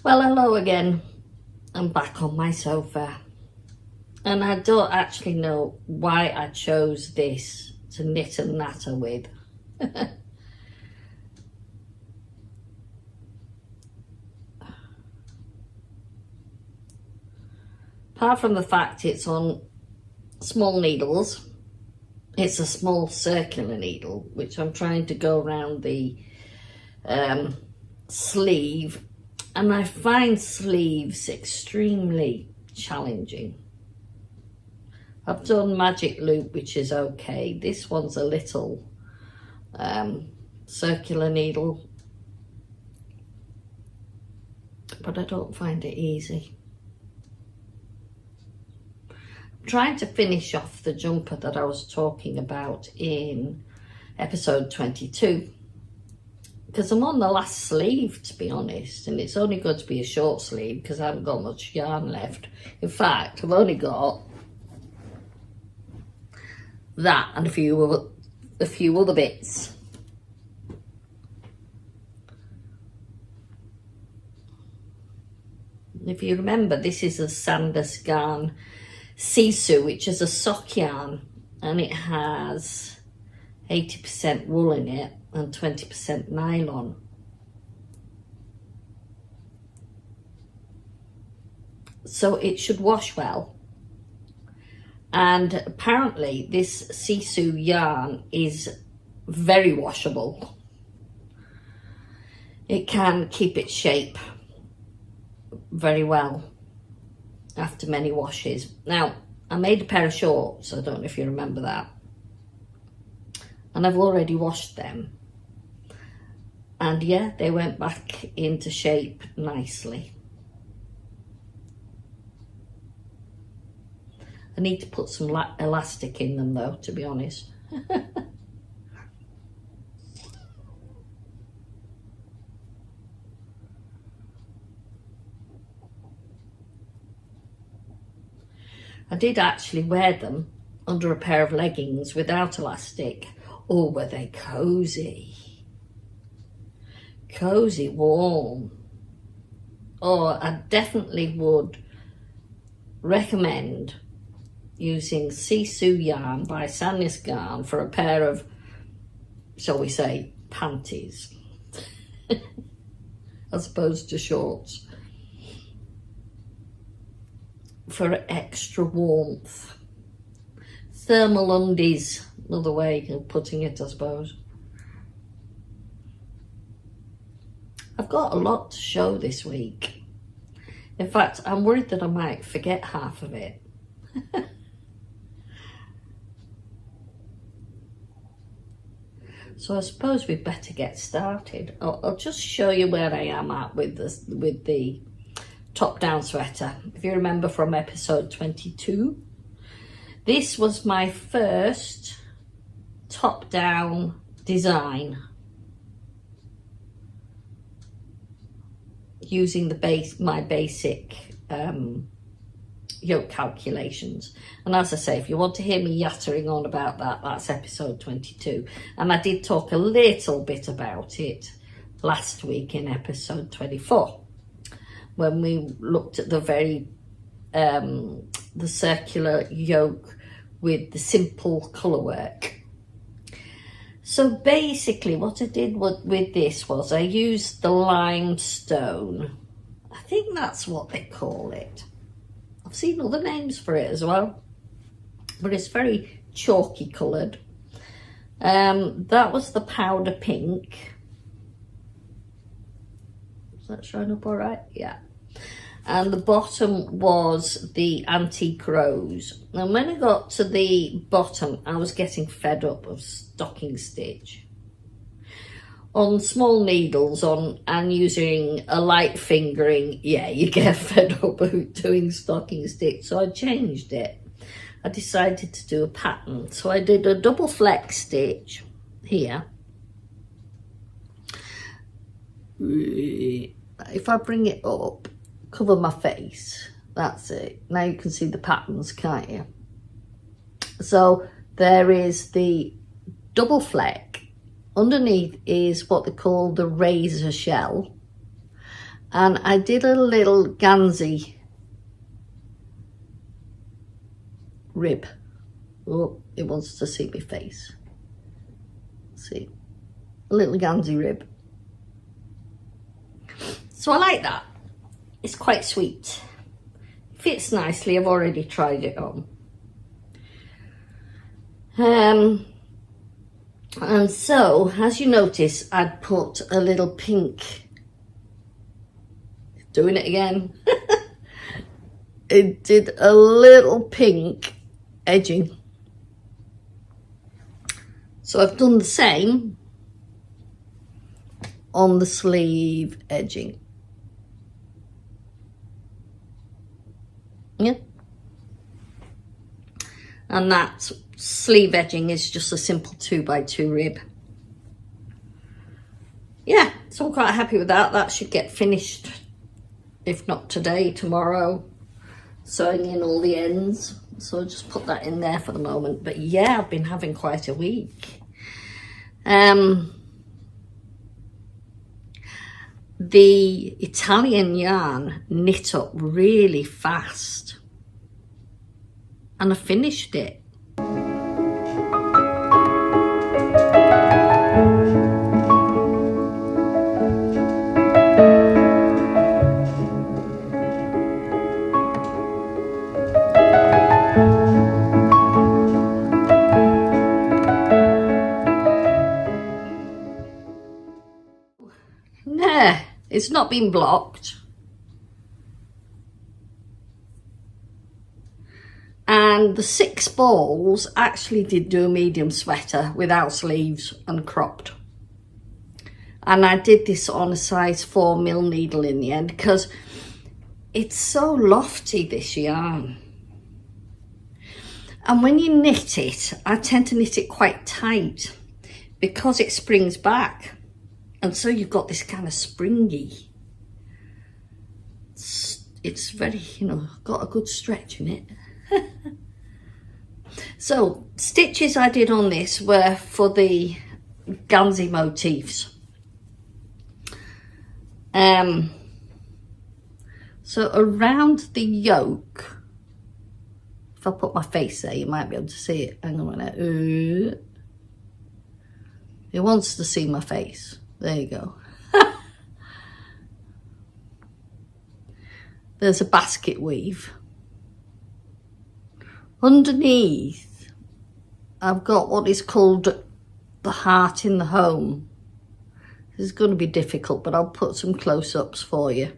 Well, hello again. I'm back on my sofa, and I don't actually know why I chose this to knit and natter with. Apart from the fact it's on small needles, it's a small circular needle, which I'm trying to go around the sleeve, and I find sleeves extremely challenging. I've done magic loop, which is okay. This one's a little circular needle, but I don't find it easy. I'm trying to finish off the jumper that I was talking about in episode 22, because I'm on the last sleeve, to be honest, and it's only going to be a short sleeve because I haven't got much yarn left. In fact, I've only got that and a few other bits. If you remember, this is a Sanders yarn Sisu, which is a sock yarn, and it has 80% wool in it and 20% nylon. So it should wash well. And apparently this Sisu yarn is very washable. It can keep its shape very well after many washes. Now, I made a pair of shorts, I don't know if you remember that, and I've already washed them, and yeah, they went back into shape nicely. I need to put some elastic in them though, to be honest. I did actually wear them under a pair of leggings without elastic. Oh, were they cozy? Cozy, warm. Oh, I definitely would recommend using Sisu yarn by Sanders Yarn for a pair of, shall we say, panties, as opposed to shorts, for extra warmth. Thermal undies, another way of putting it, I suppose. I've got a lot to show this week. In fact, I'm worried that I might forget half of it. So I suppose we'd better get started. I'll just show you where I am at with the top-down sweater. If you remember from episode 22, this was my first top-down design using my basic yoke calculations. And as I say, if you want to hear me yattering on about that, that's episode 22. And I did talk a little bit about it last week in episode 24, when we looked at the circular yoke with the simple colour work. So basically what I did with this was I used the limestone. I think that's what they call it. I've seen other names for it as well, but it's very chalky coloured. That was the powder pink. Is that showing up all right? Yeah. And the bottom was the antique rose. And when I got to the bottom, I was getting fed up of stocking stitch on small needles and using a light fingering. Yeah, you get fed up of doing stocking stitch. So I changed it. I decided to do a pattern. So I did a double flex stitch here. If I bring it up, cover my face, that's it. Now you can see the patterns, can't you? So there is the double fleck. Underneath is what they call the razor shell, And I did a little Gansey rib. Oh, it wants to see my face. See, a little Gansey rib. So I like that. It's quite sweet. Fits nicely. I've already tried it on. And so, as you notice, I'd put a little pink. Doing it again. It did a little pink edging. So I've done the same on the sleeve edging. Yeah. And that sleeve edging is just a simple 2x2 rib. Yeah, so I'm quite happy with that. That should get finished, if not today, tomorrow. Sewing in all the ends. So I'll just put that in there for the moment. But yeah, I've been having quite a week. The Italian yarn knit up really fast. And I finished it. Nah, it's not been blocked. And the 6 balls actually did do a medium sweater without sleeves and cropped. And I did this on a size 4mm needle in the end because it's so lofty, this yarn. And when you knit it, I tend to knit it quite tight because it springs back. And so you've got this kind of springy. It's very, you know, got a good stretch in it. So stitches I did on this were for the Gansey motifs. So around the yoke, if I put my face there, you might be able to see it. Hang on a minute. It wants to see my face. There you go. There's a basket weave. Underneath, I've got what is called the heart in the home. This is going to be difficult, but I'll put some close-ups for you.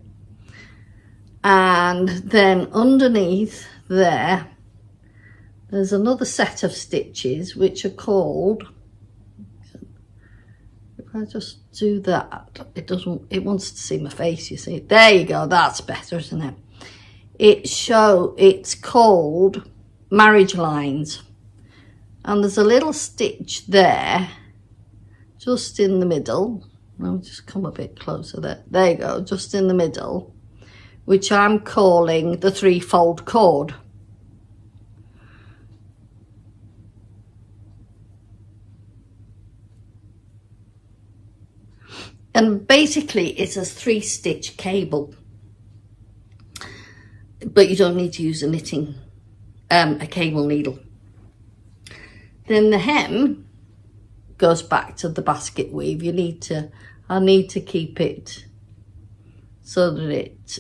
And then underneath there, there's another set of stitches which are called, if I just do that, it wants to see my face, you see. There you go, that's better, isn't it? It's called marriage lines. And there's a little stitch there, just in the middle. I'll just come a bit closer there. There you go, just in the middle, which I'm calling the 3-fold cord. And basically it's a 3-stitch cable, but you don't need to use a cable needle. Then the hem goes back to the basket weave. I need to keep it so that it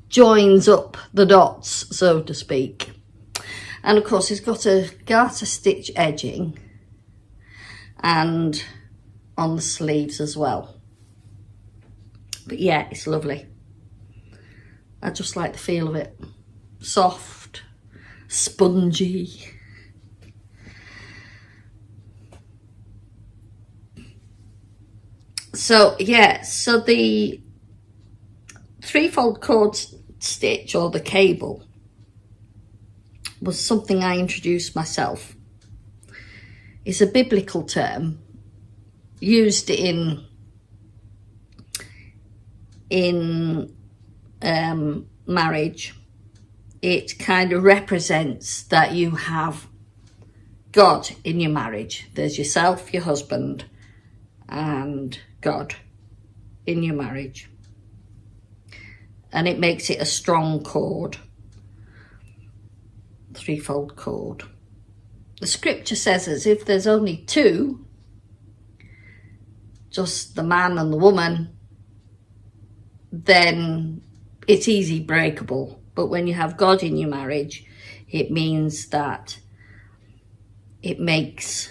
joins up the dots, so to speak. And of course it's got a garter stitch edging and on the sleeves as well. But yeah, it's lovely. I just like the feel of it. Soft, spongy. So yeah, so the 3-fold cord stitch, or the cable, was something I introduced myself. It's a biblical term used in marriage. It kind of represents that you have God in your marriage. There's yourself, your husband, and God in your marriage. And it makes it a strong cord, threefold cord. The scripture says as if there's only two, just the man and the woman, then it's easy breakable. But when you have God in your marriage, it means that it makes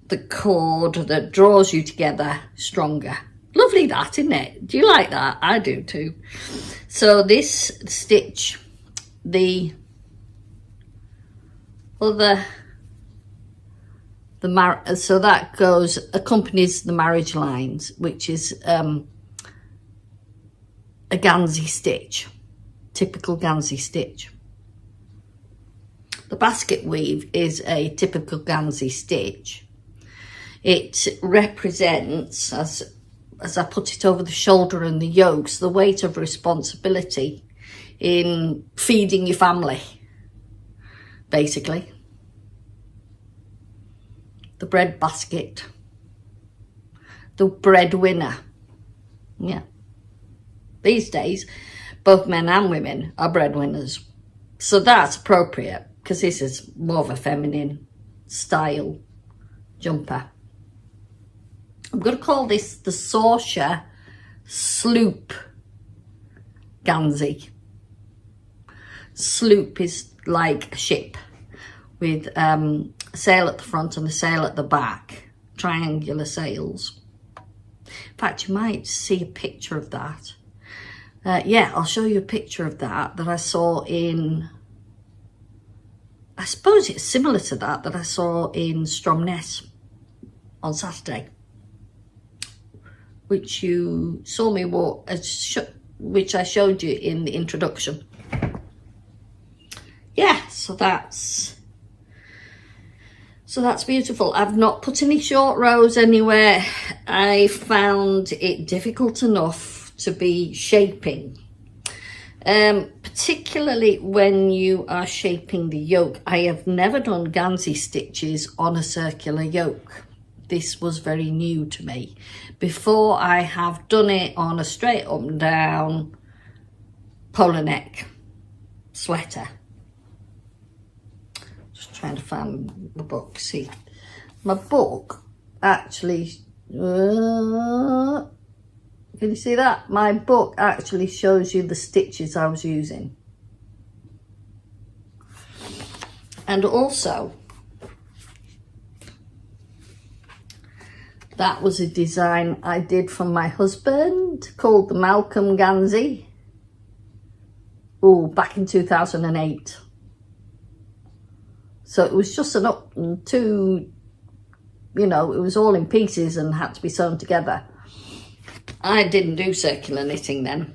the cord that draws you together stronger. Lovely that, isn't it? Do you like that? I do too. So this stitch, so that accompanies the marriage lines, which is a Gansey stitch, typical Gansey stitch. The basket weave is a typical Gansey stitch. It represents, as I put it over the shoulder and the yokes, the weight of responsibility in feeding your family, basically. The bread basket, the breadwinner. Yeah. These days, both men and women are breadwinners. So that's appropriate, because this is more of a feminine style jumper. I'm going to call this the Sorcha Sloop Gansey. Sloop is like a ship with a sail at the front and a sail at the back, triangular sails. In fact, you might see a picture of that. Yeah, I'll show you a picture of that I saw in, I suppose it's similar to that I saw in Stromness on Saturday, which you saw me walk, which I showed you in the introduction. Yeah, so that's beautiful. I've not put any short rows anywhere. I found it difficult enough to be shaping, particularly when you are shaping the yoke. I have never done Gansey stitches on a circular yoke. This was very new to me. Before, I have done it on a straight up and down polar neck sweater. Just trying to find the book. See, my book actually, can you see that? My book actually shows you the stitches I was using. And also, that was a design I did for my husband called the Malcolm Gansey. Oh, back in 2008. So it was just an up and two, you know, it was all in pieces and had to be sewn together. I didn't do circular knitting then.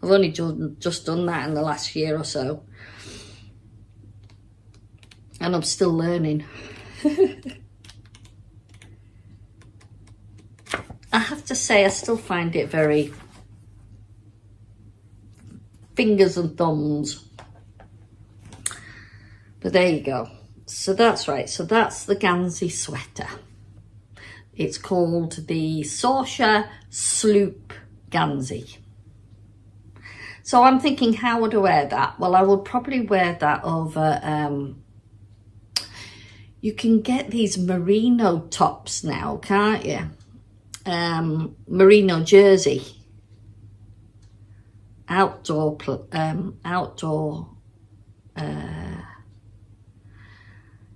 I've only just done that in the last year or so. And I'm still learning. I have to say, I still find it very fingers and thumbs. But there you go. So that's right. So that's the Gansey sweater. It's called the Sorcha Sloop Gansey. So I'm thinking, how would I wear that? Well, I would probably wear that over, you can get these merino tops now, can't you? Merino jersey. Outdoor,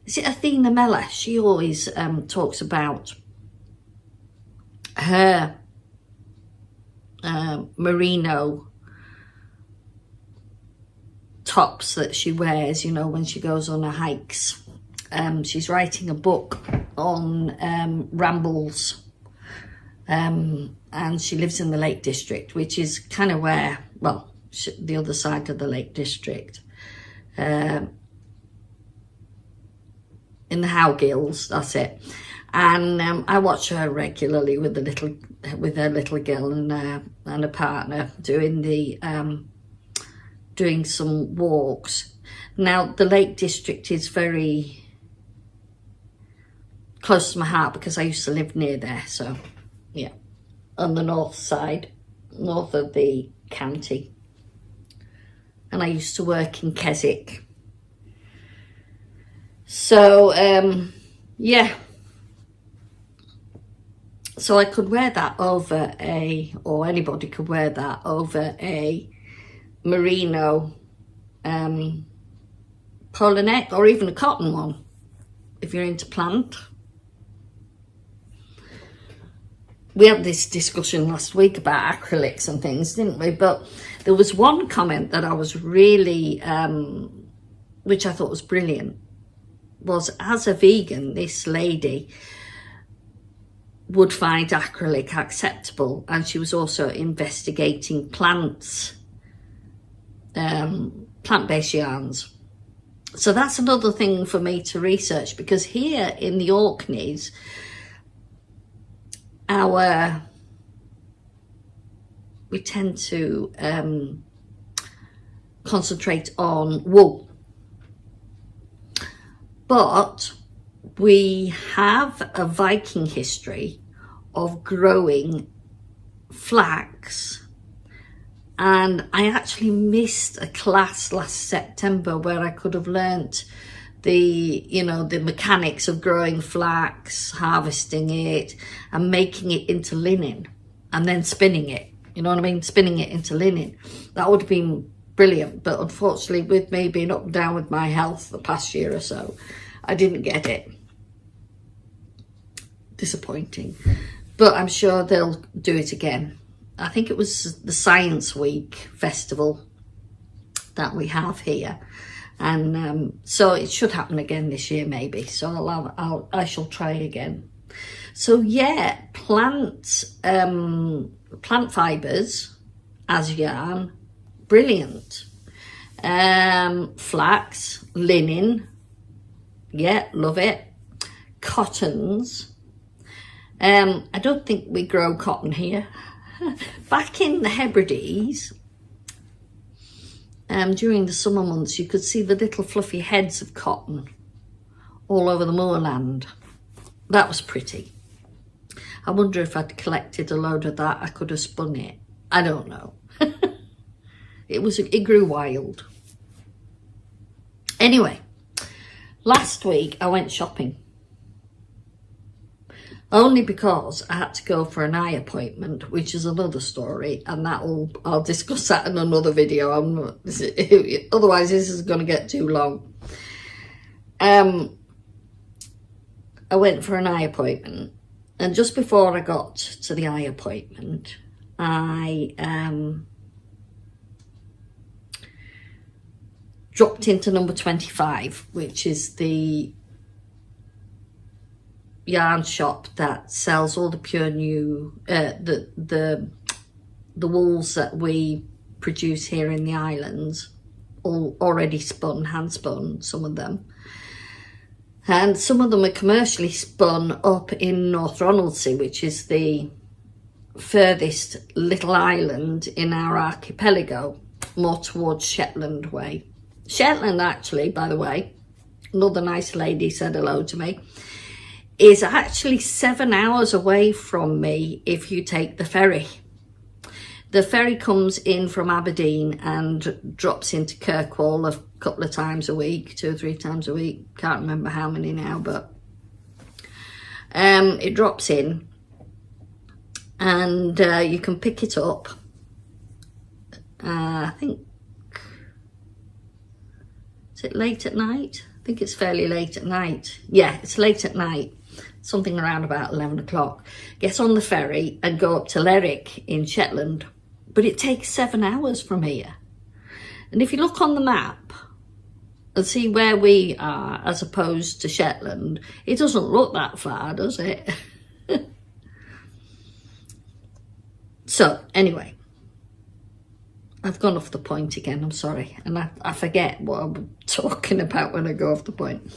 is it Athena Mella? She always talks about her merino tops that she wears, you know, when she goes on her hikes. She's writing a book on rambles, and she lives in the Lake District, which is kind of where, well, the other side of the Lake District, in the Howgills, that's it. And I watch her regularly with her little girl and a partner doing some walks. Now the Lake District is very close to my heart because I used to live near there. So yeah, on the north side, north of the county. And I used to work in Keswick. So yeah, so I could wear that over or anybody could wear that over a merino polo neck, or even a cotton one if you're into plant. We had this discussion last week about acrylics and things, didn't we? But there was one comment that I was really, which I thought was brilliant, was as a vegan, this lady would find acrylic acceptable, and she was also investigating plants, plant-based yarns. So that's another thing for me to research, because here in the Orkneys, we tend to concentrate on wool, but we have a Viking history of growing flax, and I actually missed a class last September where I could have learnt the mechanics of growing flax, harvesting it and making it into linen and then spinning it, you know what I mean, spinning it into linen. That would have been brilliant, but unfortunately with me being up and down with my health the past year or so, I didn't get it. Disappointing, but I'm sure they'll do it again. I think it was the Science Week festival that we have here, and so it should happen again this year maybe, so I shall try again. So yeah, plant fibers as yarn, brilliant. Flax, linen, yeah, love it. Cottons, I don't think we grow cotton here. Back in the Hebrides, during the summer months, you could see the little fluffy heads of cotton all over the moorland. That was pretty. I wonder if I'd collected a load of that, I could have spun it. I don't know. It grew wild. Anyway, last week I went shopping. Only because I had to go for an eye appointment, which is another story, and I'll discuss that in another video. Otherwise this is going to get too long. I went for an eye appointment, and just before I got to the eye appointment, I dropped into number 25, which is the yarn shop that sells all the pure new the wools that we produce here in the islands, all already spun, hand spun, some of them, and some of them are commercially spun up in North Ronaldsay, which is the furthest little island in our archipelago, more towards Shetland way. Shetland, actually, by the way, another nice lady said hello to me, is actually 7 hours away from me if you take the ferry. The ferry comes in from Aberdeen and drops into Kirkwall a couple of times a week, 2 or 3 times a week. Can't remember how many now, but it drops in, and you can pick it up. I think, is it late at night? I think it's fairly late at night. Yeah, it's late at night. Something around about 11 o'clock. Get on the ferry and go up to Lilac in Shetland. But it takes 7 hours from here. And if you look on the map and see where we are as opposed to Shetland, it doesn't look that far, does it? So, anyway, I've gone off the point again, I'm sorry. And I forget what I'm talking about when I go off the point.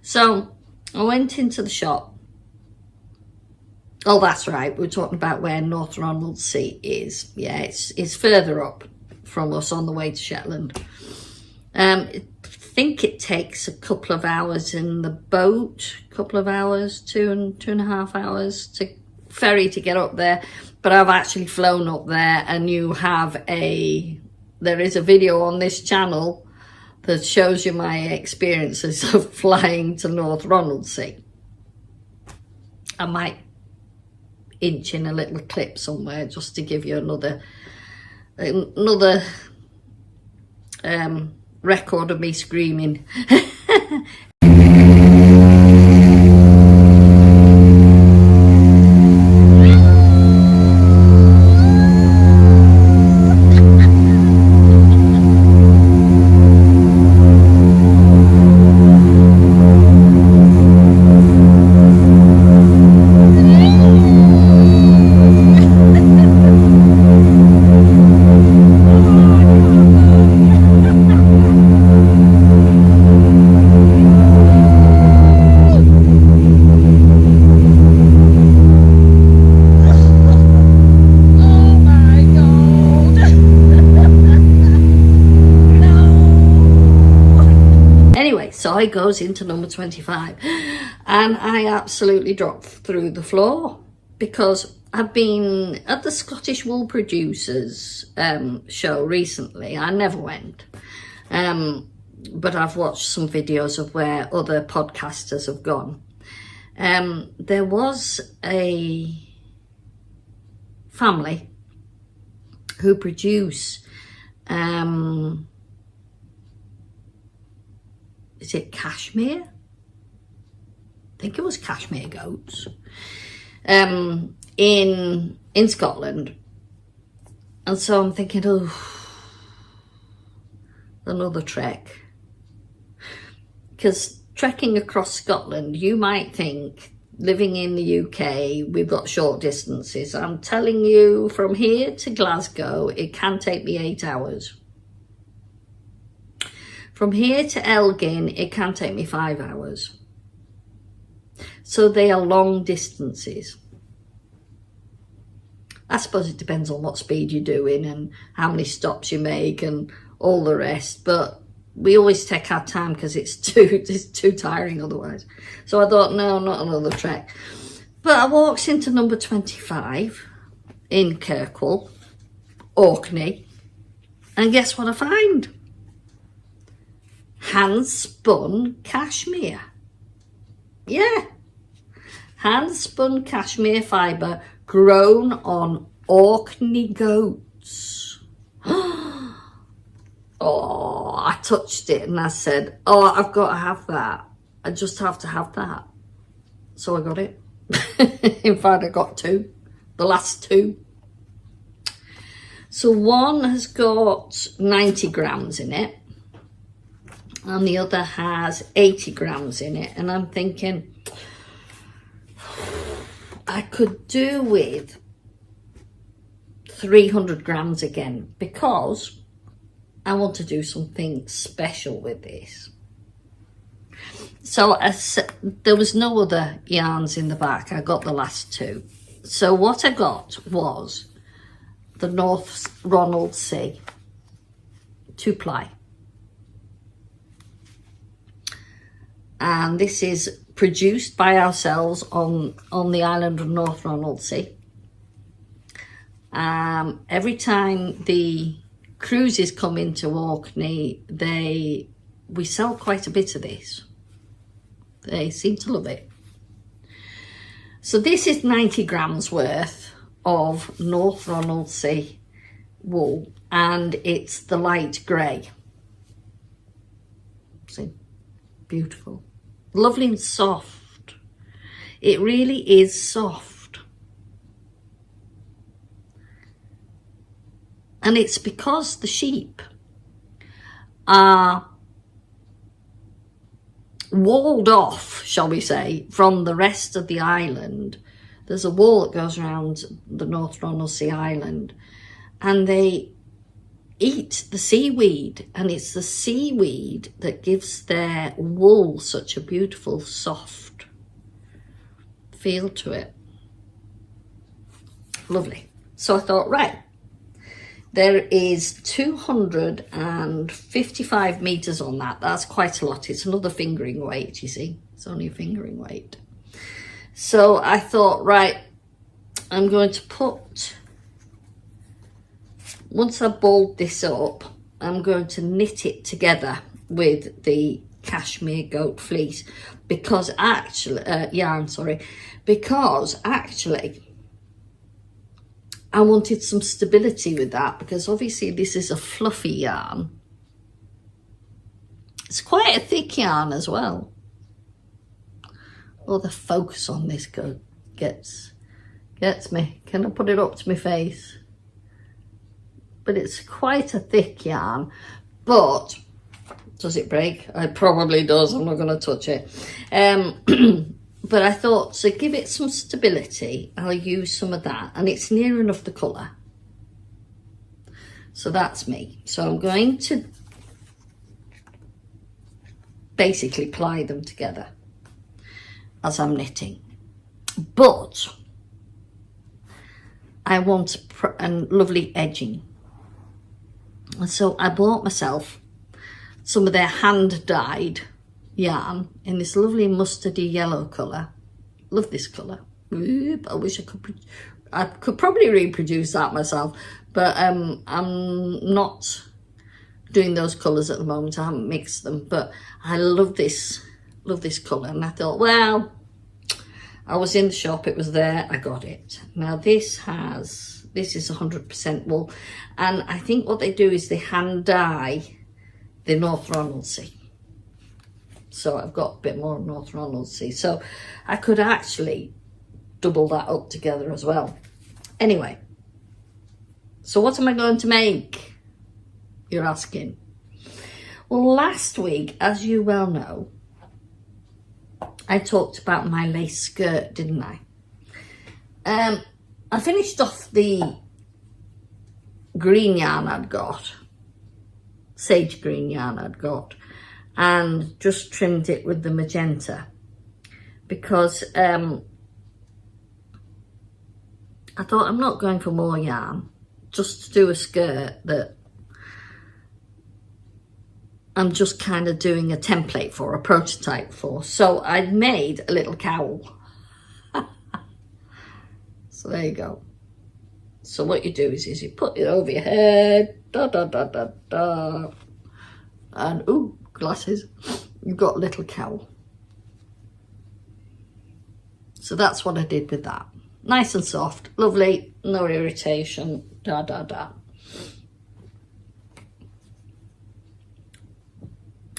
So, I went into the shop. Oh, that's right, we're talking about where North Ronaldsay is. Yeah, it's further up from us on the way to Shetland. think it takes a couple of hours in the boat, couple of hours, two and a half hours to ferry to get up there. But I've actually flown up there, and there is a video on this channel that shows you my experiences of flying to North Ronaldsay. I might inch in a little clip somewhere just to give you another record of me screaming. So I goes into number 25, and I absolutely dropped through the floor, because I've been at the Scottish Wool Producers show recently. I never went, but I've watched some videos of where other podcasters have gone. There was a family who produce is it Cashmere? I think it was Cashmere goats in Scotland. And so I'm thinking, oh, another trek. Because trekking across Scotland, you might think, living in the UK, we've got short distances. I'm telling you, from here to Glasgow, it can take me 8 hours. From here to Elgin, it can take me 5 hours. So they are long distances. I suppose it depends on what speed you're doing and how many stops you make and all the rest. But we always take our time because it's too tiring otherwise. So I thought, no, not another trek. But I walked into number 25 in Kirkwall, Orkney. And guess what I find? Hand-spun cashmere. Yeah. Hand-spun cashmere fibre grown on Orkney goats. Oh, I touched it and I said, oh, I've got to have that. I just have to have that. So I got it. In fact, I got two. The last two. So one has got 90 grams in it, and the other has 80 grams in it. And I'm thinking, I could do with 300 grams again, because I want to do something special with this. So there was no other yarns in the back. I got the last two. So what I got was the North Ronaldsay 2-ply. And this is produced by ourselves on the island of North Ronaldsay. Every time the cruises come into Orkney, we sell quite a bit of this. They seem to love it. So this is 90 grams worth of North Ronaldsay wool, and it's the light grey. See, beautiful. Lovely and soft. It really is soft. And it's because the sheep are walled off, shall we say, from the rest of the island. There's a wall that goes around the North Ronaldsay Island, and they eat the seaweed, and it's the seaweed that gives their wool such a beautiful soft feel to it. Lovely. So I thought, right, There is 255 meters on that. That's quite a lot. It's another fingering weight, you see. It's only a fingering weight. So I thought, right, I'm going to put, once I balled this up, I'm going to knit it together with the cashmere goat fleece, because actually, yarn, sorry, because actually I wanted some stability with that, because obviously this is a fluffy yarn. It's quite a thick yarn as well. Oh, the focus on this gets me. Can I put it up to my face? But it's quite a thick yarn. But does it break? It probably does. I'm not going to touch it. But I thought, to give it some stability, I'll use some of that. And it's near enough the colour. So that's me. So I'm going to basically ply them together as I'm knitting. But I want a lovely edging. And so I bought myself some of their hand-dyed yarn in this lovely mustardy yellow colour. Love this colour. I wish I could probably reproduce that myself, but I'm not doing those colours at the moment. I haven't mixed them, but I love this colour, and I thought, well, I was in the shop, it was there, I got it. Now this is 100% wool, and I think what they do is they hand dye the North Ronaldsay. So I've got a bit more North Ronaldsay, so I could actually double that up together as well. Anyway, so what am I going to make, you're asking? Well, last week, as you well know, I talked about my lace skirt, didn't I? I finished off the green yarn I'd got, sage green yarn I'd got, and just trimmed it with the magenta, because I thought, I'm not going for more yarn, just to do a skirt that I'm just kind of doing a template for, a prototype for. So I'd made a little cowl. So there you go. So what you do is you put it over your head, da da da da da, and ooh, glasses, you've got a little cowl. So that's what I did with that. Nice and soft, lovely, no irritation, da da da.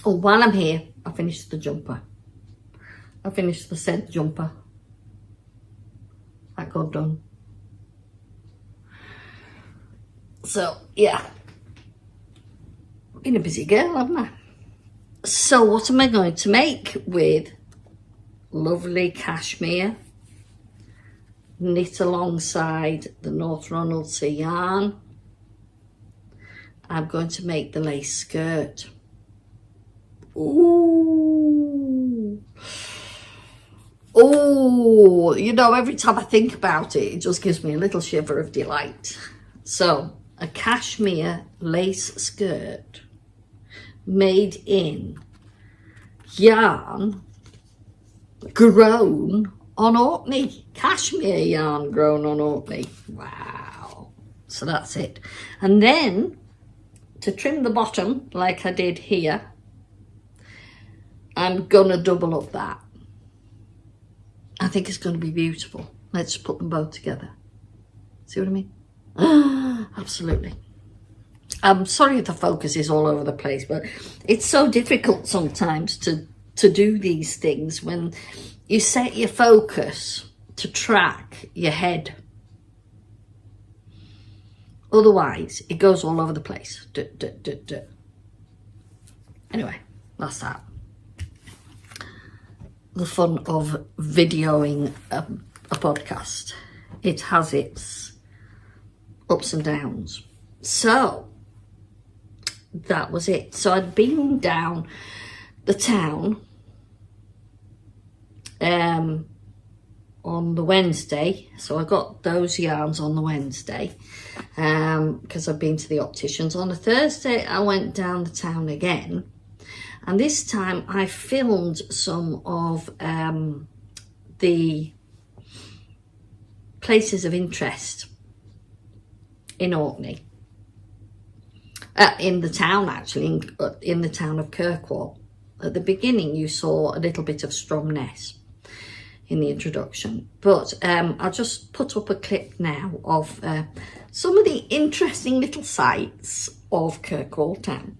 Oh, while I'm here, I finished the jumper. I finished the said jumper. That got done. So, yeah. Been a busy girl, haven't I? So, what am I going to make with lovely cashmere knit alongside the North Ronaldsay yarn? I'm going to make the lace skirt. Ooh. Oh, you know, every time I think about it, it just gives me a little shiver of delight. So, a cashmere lace skirt made in yarn grown on Orkney. Cashmere yarn grown on Orkney. Wow. So that's it. And then, to trim the bottom, like I did here, I'm gonna double up that. I think it's gonna be beautiful. Let's put them both together. See what I mean? Absolutely. I'm sorry if the focus is all over the place, but it's so difficult sometimes to do these things when you set your focus to track your head. Otherwise, it goes all over the place. Anyway, that's that. The fun of videoing a podcast. It has its ups and downs. So, that was it. So I'd been down the town on the Wednesday, so I got those yarns on the Wednesday because I've been to the opticians. On a Thursday I went down the town again, and this time I filmed some of the places of interest in Orkney, in the town actually, in the town of Kirkwall. At the beginning you saw a little bit of Stromness in the introduction, but I'll just put up a clip now of some of the interesting little sights of Kirkwall town.